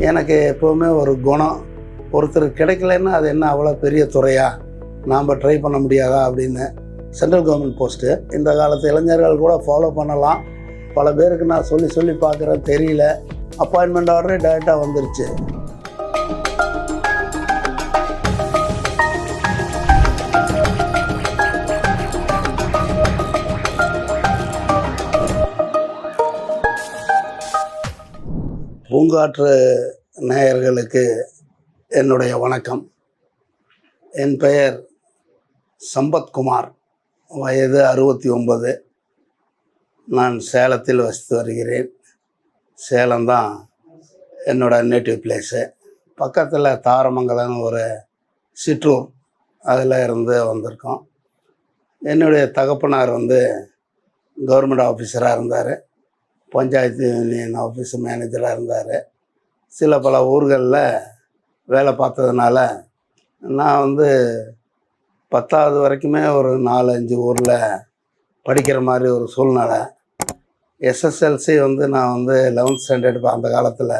எனக்கு எப்போவுமே ஒரு குணம், ஒருத்தர் கிடைக்கலன்னா அது என்ன அவ்வளோ பெரிய துறையா, நாம் ட்ரை பண்ண முடியாதா அப்படின்னு. சென்ட்ரல் கவர்மெண்ட் போஸ்ட்டு இந்த காலத்து இளைஞர்கள் கூட ஃபாலோ பண்ணலாம். பல பேருக்கு நான் சொல்லி சொல்லி பார்க்குறேன், தெரியல. அப்பாயின்மெண்ட் ஆர்டரே டேரெக்டாக வந்துருச்சு. பூங்காற்று நேயர்களுக்கு என்னுடைய வணக்கம். என் பெயர் சம்பத்குமார், வயது 69. நான் சேலத்தில் வசித்து வருகிறேன். சேலம்தான் என்னோடய நேட்டிவ் பிளேஸு. பக்கத்தில் தாரமங்கலம்னு ஒரு சிற்றூர், அதில் இருந்து வந்திருக்கோம். என்னுடைய தகப்பனார் கவர்மெண்ட் ஆஃபீஸராக இருந்தார். பஞ்சாயத்து யூனியன் ஆஃபீஸ் மேனேஜராக இருந்தார். சில பல ஊர்களில் வேலை பார்த்ததுனால நான் 10வது வரைக்குமே ஒரு 4-5 ஊரில் படிக்கிற மாதிரி ஒரு சூழ்நிலை. எஸ்எஸ்எல்சி நான் 11th ஸ்டாண்டர்ட் அந்த காலத்தில்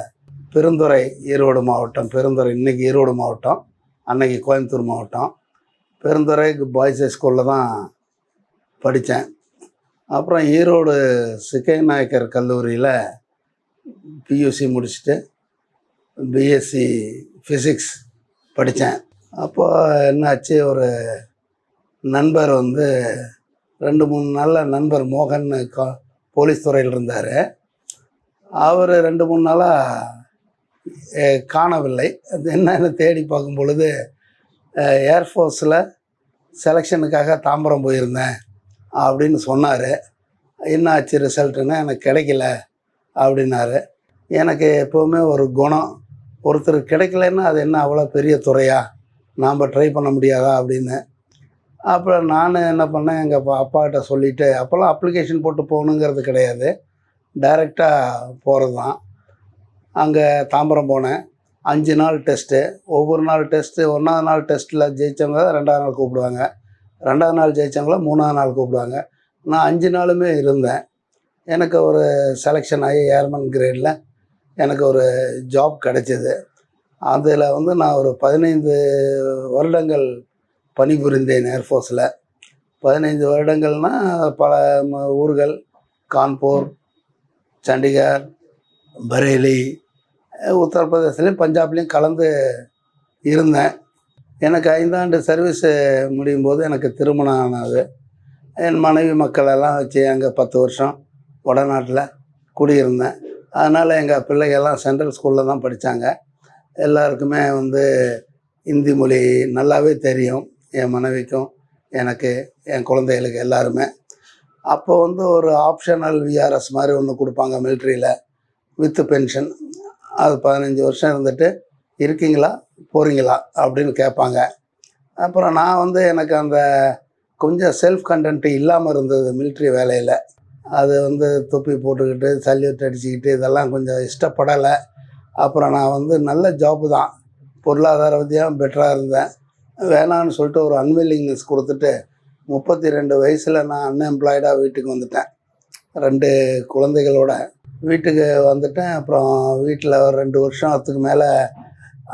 பெருந்துறை, ஈரோடு மாவட்டம். பெருந்துறை இன்றைக்கி ஈரோடு மாவட்டம், அன்னைக்கு கோயம்புத்தூர் மாவட்டம். பெருந்துறை பாய்ஸ் ஹை ஸ்கூலில் தான் படித்தேன். அப்புறம் ஈரோடு சிக்கை நாயக்கர் கல்லூரியில் பியூசி முடிச்சுட்டு பிஎஸ்சி ஃபிசிக்ஸ் படித்தேன். அப்போ என்னாச்சு, ஒரு நண்பர் 2-3 நாளில் நண்பர் மோகன் போலீஸ் துறையில் இருந்தார். அவர் 2-3 நாளாக காணவில்லை. அது என்னன்னு தேடி பார்க்கும் பொழுது ஏர்ஃபோர்ஸில் செலெக்ஷனுக்காக தாம்பரம் போயிருந்தேன் அப்படின்னு சொன்னார். என்ன ஆச்சு ரிசல்ட்டுன்னு, எனக்கு கிடைக்கல அப்படின்னாரு. எனக்கு எப்போவுமே ஒரு குணம், ஒருத்தர் கிடைக்கலன்னா அது என்ன அவ்வளோ பெரிய துறையா, நாம் ட்ரை பண்ண முடியாதா அப்படின்னு. அப்புறம் நான் என்ன பண்ணேன், எங்கள் அப்பாக்கிட்ட சொல்லிவிட்டு, அப்போல்லாம் அப்ளிகேஷன் போட்டு போகணுங்கிறது கிடையாது, டைரெக்டாக போகிறது தான். அங்கே தாம்பரம் போனேன். 5 நாள் டெஸ்ட்டு. ஒவ்வொரு நாள் டெஸ்ட்டு, 1வது நாள் டெஸ்ட்டில் ஜெயித்தவங்க 2வது நாள் கூப்பிடுவாங்க, 2வது நாள் ஜெயித்தவங்கள 3வது நாள் கூப்பிடுவாங்க. நான் 5 நாளுமே இருந்தேன். எனக்கு ஒரு செலெக்ஷன் ஆகி ஏர்மன் கிரேடில் எனக்கு ஒரு ஜாப் கிடைச்சிது. அதில் நான் ஒரு 15 வருடங்கள் பணிபுரிந்தேன் ஏர்ஃபோர்ஸில். 15 வருடங்கள்னால் பல ஊர்கள், கான்பூர், சண்டிகர், பரேலி, உத்தரப்பிரதேசத்துலேயும் பஞ்சாப்லேயும் கலந்து இருந்தேன். எனக்கு 5 ஆண்டு சர்வீஸு முடியும் போது எனக்கு திருமணம் ஆனது. என் மனைவி மக்கள் எல்லாம் வச்சு அங்கே 10 வருஷம் வடநாட்டில் குடியிருந்தேன். அதனால் எங்கள் பிள்ளைகள்லாம் சென்ட்ரல் ஸ்கூலில் தான் படித்தாங்க. எல்லாருக்குமே ஹிந்தி மொழி நல்லாவே தெரியும், என் மனைவிக்கும் எனக்கு, என் குழந்தைகளுக்கு எல்லாருமே. அப்போ ஒரு ஆப்ஷனல் விஆர்எஸ் மாதிரி ஒன்று கொடுப்பாங்க மிலிட்ரியில், வித்து பென்ஷன். அது 15 வருஷம் இருந்துட்டு இருக்கீங்களா போகிறீங்களா அப்படின்னு கேட்பாங்க. அப்புறம் நான் எனக்கு அந்த கொஞ்சம் செல்ஃப் கண்டென்ட் இல்லாமல் இருந்தது மிலிட்ரி வேலையில். அது தொப்பி போட்டுக்கிட்டு சல்யூட் அடிச்சுக்கிட்டு இதெல்லாம் கொஞ்சம் இஷ்டப்படலை. அப்புறம் நான் நல்ல ஜாப்பு தான், பொருளாதார வித்தியாக பெட்டராக இருந்தேன். வேணான்னு சொல்லிட்டு ஒரு அன்வில்லிங்னஸ் கொடுத்துட்டு 32 வயசில் நான் அன்எம்ப்ளாய்டாக வீட்டுக்கு வந்துட்டேன். 2 குழந்தைகளோட வீட்டுக்கு வந்துட்டேன். அப்புறம் வீட்டில் ஒரு 2 வருஷத்துக்கு மேலே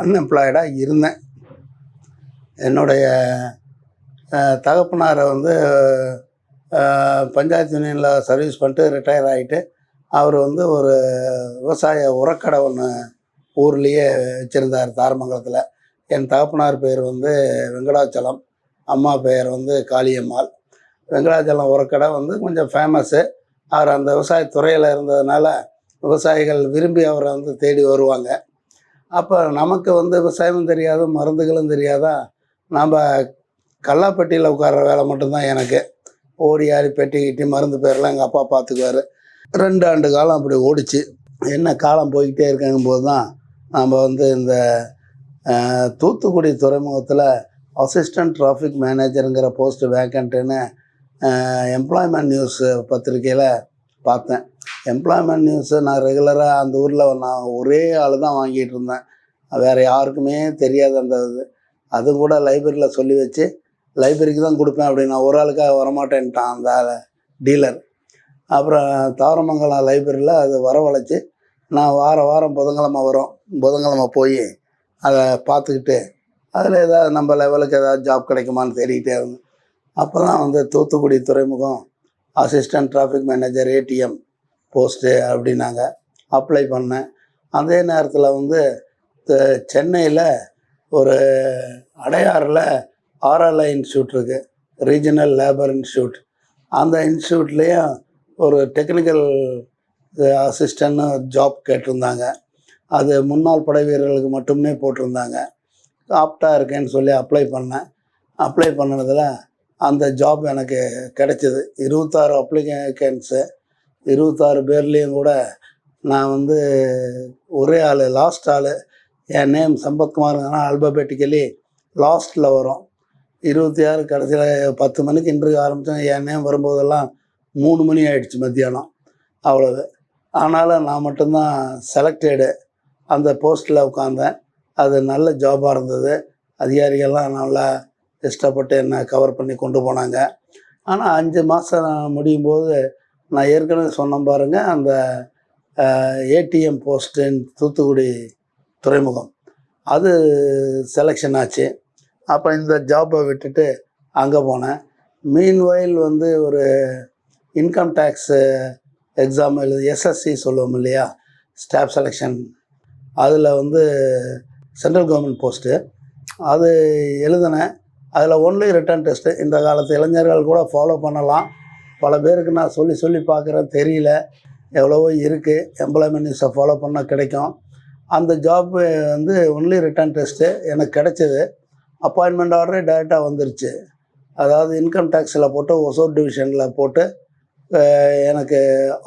அன்எம்ப்ளாய்டாக இருந்தேன். என்னுடைய தகப்பனாரை பஞ்சாயத்து யூனியனில் சர்வீஸ் பண்ணிட்டு ரிட்டையர் ஆகிட்டு, அவர் ஒரு விவசாய உரக்கடை ஒன்று ஊர்லேயே வச்சுருந்தார் தாரமங்கலத்தில். என் தகப்பனார் பேர் வெங்கடாச்சலம், அம்மா பெயர் காளியம்மாள். வெங்கடாச்சலம் உரக்கடை கொஞ்சம் ஃபேமஸ்ஸு. அவர் அந்த விவசாயத்துறையில் இருந்ததுனால விவசாயிகள் விரும்பி அவரை தேடி வருவாங்க. அப்போ நமக்கு விவசாயமும் தெரியாது, மருந்துகளும் தெரியாதா, நாம் கல்லாப்பெட்டியில் உட்கார்ற வேலை மட்டும்தான் எனக்கு. ஓடி ஆடி பெட்டி கிட்டி மருந்து பேரெலாம் எங்கள் அப்பா பார்த்துக்குவார். 2 ஆண்டு காலம் அப்படி ஓடிச்சு. என்ன காலம் போய்கிட்டே இருக்கும்போது தான் நாம் இந்த தூத்துக்குடி துறைமுகத்தில் அசிஸ்டன்ட் டிராஃபிக் மேனேஜருங்கிற போஸ்ட்டு வேக்கண்ட்டுன்னு எம்ப்ளாய்மெண்ட் நியூஸ் பத்திரிக்கையில் பார்த்தேன். எம்ப்ளாய்மெண்ட் நியூஸு நான் ரெகுலராக அந்த ஊரில் நான் ஒரே ஆள் தான் வாங்கிட்டு இருந்தேன், வேறு யாருக்குமே தெரியாது அந்த இது. அது கூட லைப்ரரியில் சொல்லி வச்சு லைப்ரரிக்கு தான் கொடுப்பேன் அப்படின்னு. நான் ஒரு ஆளுக்காக வரமாட்டேன்ட்டான் அந்த டீலர். அப்புறம் தாரமங்கலம் லைப்ரரியில் அது வரவழைச்சி நான் வாரம் வாரம் புதன்கிழமை வரும், புதன்கிழமை போய் அதை பார்த்துக்கிட்டு அதில் ஏதாவது நம்ம லெவலுக்கு ஏதாவது ஜாப் கிடைக்குமான்னு தேடிக்கிட்டே இருந்தேன். அப்போ தான் வந்து தூத்துக்குடி துறைமுகம் assistant traffic manager ATM post அப்படின்னாங்க. அப்ளை பண்ணேன். அதே நேரத்தில் வந்து சென்னையில் ஒரு அடையாறில் ஆர்எல்ஐ இன்ஸ்டியூட் இருக்குது, ரீஜனல் லேபர் இன்ஸ்டியூட். அந்த இன்ஸ்டியூட்லேயும் ஒரு டெக்னிக்கல் அசிஸ்டன்ட்னு ஜாப் கேட்டிருந்தாங்க. அது முன்னாள் படை வீரர்களுக்கு மட்டுமே போட்டிருந்தாங்க. ஆப்டாக இருக்கேன்னு சொல்லி அப்ளை பண்ணேன். அப்ளை பண்ணதில் அந்த ஜாப் எனக்கு கிடைச்சிது. 26 அப்ளிகேஷன்ஸு, 26 பேர்லேயும் கூட நான் வந்து ஒரே ஆள், லாஸ்ட் ஆள். என் நேம் சம்பத்குமாருங்கன்னா ஆல்பபெட்டிக்கலி லாஸ்ட்டில் வரும். 26 கடைசியில் 10 மணிக்கு இன்டர்வியூ ஆரம்பித்தேன். என் நேம் வரும்போதெல்லாம் 3 மணி ஆகிடுச்சு மத்தியானம். அவ்வளவு. ஆனாலும் நான் மட்டும்தான் செலக்டடு. அந்த போஸ்ட்டில் உட்காந்தேன். அது நல்ல ஜாபாக இருந்தது. அதிகாரிகள்லாம் நல்லா இஷ்டப்பட்டு என்னை கவர் பண்ணி கொண்டு போனாங்க. ஆனால் 5 மாதம் முடியும் போது நான் ஏற்கனவே சொன்னேன் பாருங்கள், அந்த ஏடிஎம் போஸ்ட்டு தூத்துக்குடி துறைமுகம் அது செலெக்ஷன் ஆச்சு. அப்போ இந்த ஜாப்பை விட்டுட்டு அங்கே போனேன். மீன்வைல் வந்து ஒரு இன்கம் டேக்ஸு எக்ஸாம் எழுது, எஸ்எஸ்சி சொல்லுவோம் இல்லையா, ஸ்டாஃப் செலெக்ஷன், அதில் வந்து சென்ட்ரல் கவர்மெண்ட் போஸ்ட்டு அது எழுதினேன். அதில் ஒன்லி ரிட்டன் டெஸ்ட்டு. இந்த காலத்து இளைஞர்கள் கூட ஃபாலோ பண்ணலாம். பல பேருக்கு நான் சொல்லி சொல்லி பார்க்குறேன், தெரியல. எவ்வளவோ இருக்குது. எம்ப்ளாய்மெண்ட் நியூஸை ஃபாலோ பண்ணால் கிடைக்கும். அந்த ஜாப்பு வந்து ஒன்லி ரிட்டன் டெஸ்ட்டு எனக்கு கிடைச்சது. அப்பாயின்மெண்ட் ஆர்டரே டேரெக்டாக வந்துருச்சு. அதாவது இன்கம் டேக்ஸில் போட்டு ஒசூர் டிவிஷனில் போட்டு எனக்கு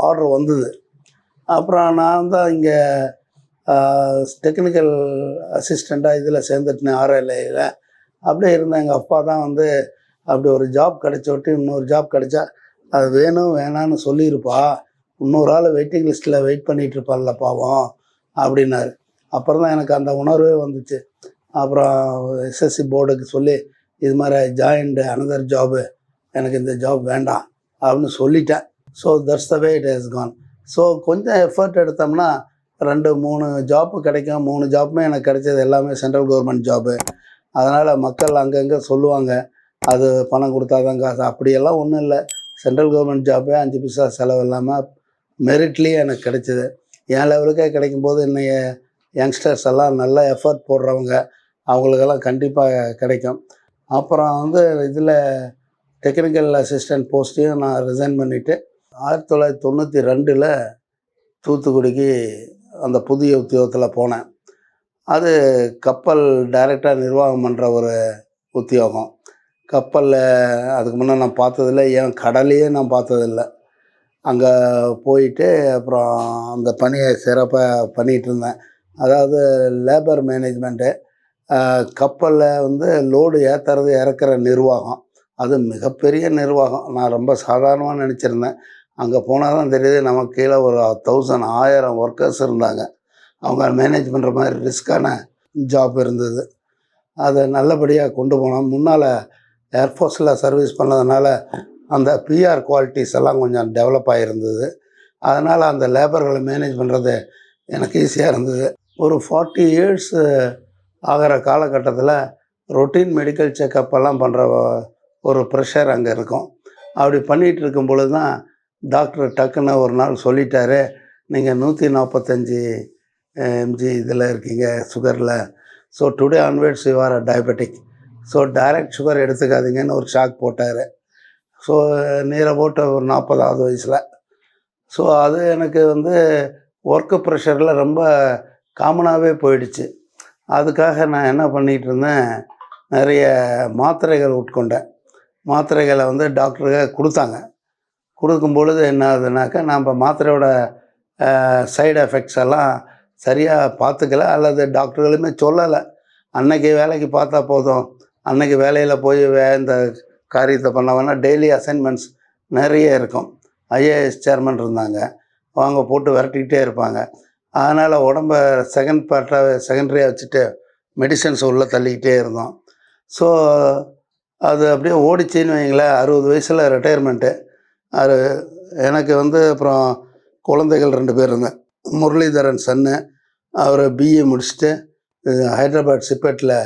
ஆர்டர் வந்தது. அப்புறம் நான் தான் இங்கே டெக்னிக்கல் அசிஸ்டண்ட்டாக இதில் சேர்ந்துட்டேன், ஆர்எல்ஐயில். அப்படியே இருந்தேன். எங்கள் அப்பா தான் வந்து அப்படி ஒரு ஜாப் கிடைச்ச விட்டு இன்னொரு ஜாப் கிடைச்சா அது வேணும் வேணான்னு சொல்லியிருப்பா, இன்னொரு ஆள் வெயிட்டிங் லிஸ்ட்டில் வெயிட் பண்ணிகிட்டு இருப்பான்ல பாவம் அப்படின்னாரு. அப்புறம் தான் எனக்கு அந்த உணர்வே வந்துச்சு. அப்புறம் எஸ்எஸ்சி போர்டுக்கு சொல்லி இது மாதிரி ஜாயின்டு அனதர் ஜாபு, எனக்கு இந்த ஜாப் வேண்டாம் அப்படின்னு சொல்லிட்டேன். So that's the way it has gone. So கொஞ்சம் எஃபர்ட் எடுத்தோம்னா 2-3 ஜாப்பு கிடைக்கும். 3 ஜாப்புமே எனக்கு கிடைச்சது எல்லாமே சென்ட்ரல் கவர்மெண்ட் ஜாபு. அதனால் மக்கள் அங்கங்கே சொல்லுவாங்க, அது பணம் கொடுத்தா தான் காசு. அப்படியெல்லாம் ஒன்றும் இல்லை. சென்ட்ரல் கவர்மெண்ட் ஜாப்பே 5 பைசா செலவு இல்லாமல் மெரிட்லேயே எனக்கு கிடைச்சிது. என் லெவலுக்கே கிடைக்கும்போது இன்றைய யங்ஸ்டர்ஸ் எல்லாம் நல்லா எஃபர்ட் போடுறவங்க, அவங்களுக்கெல்லாம் கண்டிப்பாக கிடைக்கும். அப்புறம் வந்து இதில் டெக்னிக்கல் அசிஸ்டன்ட் போஸ்ட்டையும் நான் ரிசைன் பண்ணிவிட்டு 1992 தூத்துக்குடிக்கு அந்த புதிய உத்தியோகத்தில் போனேன். அது கப்பல் டைரெக்டாக நிர்வாகம் பண்ணுற ஒரு உத்தியோகம். கப்பலில் அதுக்கு முன்னே நான் பார்த்ததில்ல, ஏன் கடலையே நான் பார்த்ததில்ல. அங்கே போயிட்டு அப்புறம் அந்த பணியை சிறப்பாக பண்ணிகிட்டு இருந்தேன். அதாவது லேபர் மேனேஜ்மெண்ட்டு, கப்பலில் வந்து லோடு ஏற்றுறது இறக்குற நிர்வாகம். அது மிகப்பெரிய நிர்வாகம். நான் ரொம்ப சாதாரணமாக நினச்சிருந்தேன். அங்கே போனால் தான் தெரியுது, நமக்கு கீழே ஒரு 1000 ஒர்க்கர்ஸ் இருந்தாங்க. அவங்க மேனேஜ் பண்ணுற மாதிரி ரிஸ்க்கான ஜாப் இருந்தது. அதை நல்லபடியாக கொண்டு போனோம். முன்னால் ஏர்ஃபோர்ஸில் சர்வீஸ் பண்ணதுனால அந்த பிஆர் குவாலிட்டிஸ் எல்லாம் கொஞ்சம் டெவலப் ஆகிருந்தது. அதனால் அந்த லேபர்களை மேனேஜ் பண்ணுறது எனக்கு ஈஸியாக இருந்தது. ஒரு 40 இயர்ஸ் ஆகிற காலகட்டத்தில் ரொட்டீன் மெடிக்கல் செக்கப் எல்லாம் பண்ணுற ஒரு ப்ரெஷர் அங்கே இருக்கும். அப்படி பண்ணிகிட்டு இருக்கும் பொழுது தான் டாக்டர் டக்குன்னு ஒரு நாள் சொல்லிட்டாரு, நீங்கள் 145 mg இதில் இருக்கீங்க சுகரில். So today onwards you are diabetic. So direct sugar எடுத்துக்காதீங்கன்னு ஒரு ஷாக் போட்டார். ஸோ நீரை போட்ட ஒரு 40ஆவது வயசில். ஸோ அது எனக்கு வந்து ஒர்க்கு ப்ரெஷரில் ரொம்ப காமனாகவே போயிடுச்சு. அதுக்காக நான் என்ன பண்ணிகிட்டு இருந்தேன், நிறைய மாத்திரைகள் உட்கொண்டேன். மாத்திரைகளை வந்து டாக்டருங்க கொடுத்தாங்க. கொடுக்கும் பொழுது என்ன ஆகுதுனாக்கா, நம்ம மாத்திரையோட சைடு எஃபெக்ட்ஸ் எல்லாம் சரியாக பார்த்துக்கல, அல்லது டாக்டர்களுமே சொல்லலை. அன்னைக்கு வேலைக்கு பார்த்தா போதும், அன்னைக்கு வேலையில் போய் இந்த காரியத்தை பண்ண வேணால். டெய்லி அசைன்மெண்ட்ஸ் நிறைய இருக்கும். ஐஏஎஸ் சேர்மன் இருந்தாங்க, அவங்க போட்டு விரட்டிக்கிட்டே இருப்பாங்க. அதனால் உடம்ப செகண்டரியாக வச்சுட்டு மெடிசன்ஸ் உள்ளே தள்ளிக்கிட்டே இருந்தோம். ஸோ அது அப்படியே ஓடிச்சின்னு வைங்களேன். 60 வயசில் ரிட்டையர்மெண்ட்டு. அது எனக்கு வந்து அப்புறம் குழந்தைகள் 2 பேர் இருந்தாங்க. முரளிதரன் சன்னு. அவர் பிஏ முடிச்சுட்டு ஹைதராபாத் சிப்பெட்டில்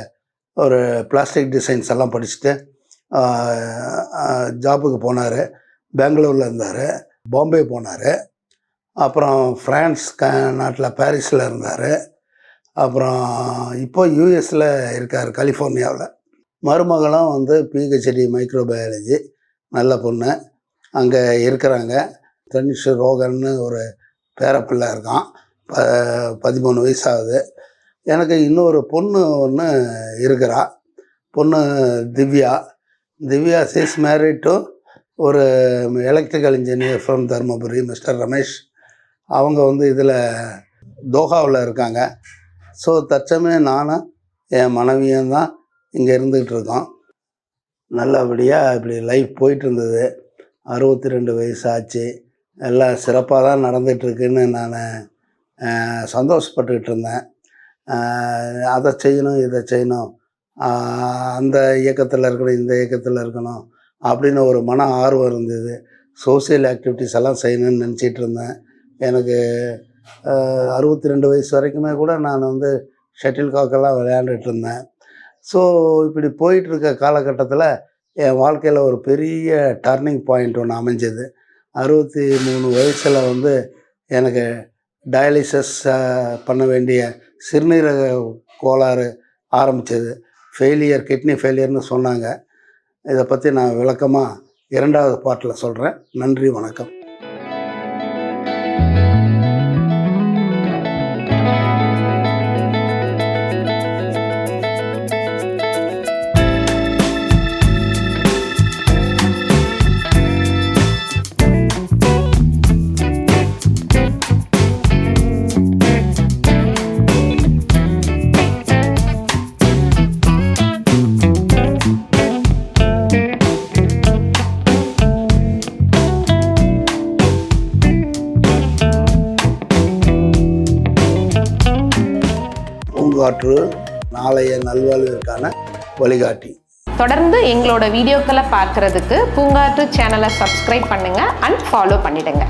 ஒரு பிளாஸ்டிக் டிசைன்ஸ் எல்லாம் படிச்சுட்டு ஜாபுக்கு போனார். பெங்களூரில் இருந்தார். பாம்பே போனார். அப்புறம் ஃப்ரான்ஸ் நாட்டில் பாரிஸில் இருந்தார். அப்புறம் இப்போ யூஎஸில் இருக்கார், கலிஃபோர்னியாவில். மருமகளும் வந்து பிஹெச்டி மைக்ரோபயாலஜி, நல்ல பொண்ணு, அங்கே இருக்கிறாங்க. தனிஷ் ரோகன்னு ஒரு பேரப்பிள்ளை இருக்கான், 13 வயசாகுது. எனக்கு இன்னொரு பொண்ணு ஒன்று இருக்கிறா, பொண்ணு திவ்யா. இஸ் மேரிட் டு ஒரு electrical engineer from Dharmapuri, mister Ramesh. அவங்க வந்து இதில் தோஹாவில் இருக்காங்க. ஸோ தற்சமயம் நானும் என் மனைவியும் தான் இங்கே இருந்துக்கிட்டு இருக்கோம். நல்லபடியாக இப்படி லைஃப் போயிட்டு இருந்தது. 62 வயசு ஆச்சு. எல்லாம் சிறப்பாக தான் நடந்துகிட்ருக்குன்னு நான் சந்தோஷப்பட்டுக்கிட்டு இருந்தேன். அதை செய்யணும், இதை செய்யணும், அந்த இயக்கத்தில் இருக்கணும், இந்த இயக்கத்தில் இருக்கணும் அப்படின்னு ஒரு மன ஆர்வம் இருந்தது. சோசியல் ஆக்டிவிட்டீஸ் எல்லாம் செய்யணும்னு நினச்சிட்டு இருந்தேன். எனக்கு 62 வயசு வரைக்குமே கூட நான் வந்து ஷட்டில் காக்கெல்லாம் விளையாண்டுட்டு இருந்தேன். ஸோ இப்படி போயிட்டுருக்க காலகட்டத்தில் என் வாழ்க்கையில் ஒரு பெரிய டர்னிங் பாயிண்ட் ஒன்று அமைஞ்சது. 63 வயசில் வந்து எனக்கு டயாலிசிஸ் பண்ண வேண்டிய சிறுநீரக கோளாறு ஆரம்பித்தது. கிட்னி ஃபெயிலியர்னு சொன்னாங்க. இதை பற்றி நான் விளக்கமாக 2வது பார்ட்டில் சொல்கிறேன். நன்றி, வணக்கம். பூங்காற்று நாளைய நல்வாழ்விற்கான வழிகாட்டி. தொடர்ந்து எங்களோட வீடியோக்களை பார்க்குறதுக்கு பூங்காற்று சேனலை சப்ஸ்கிரைப் பண்ணுங்கள் அண்ட் ஃபாலோ பண்ணிடுங்க.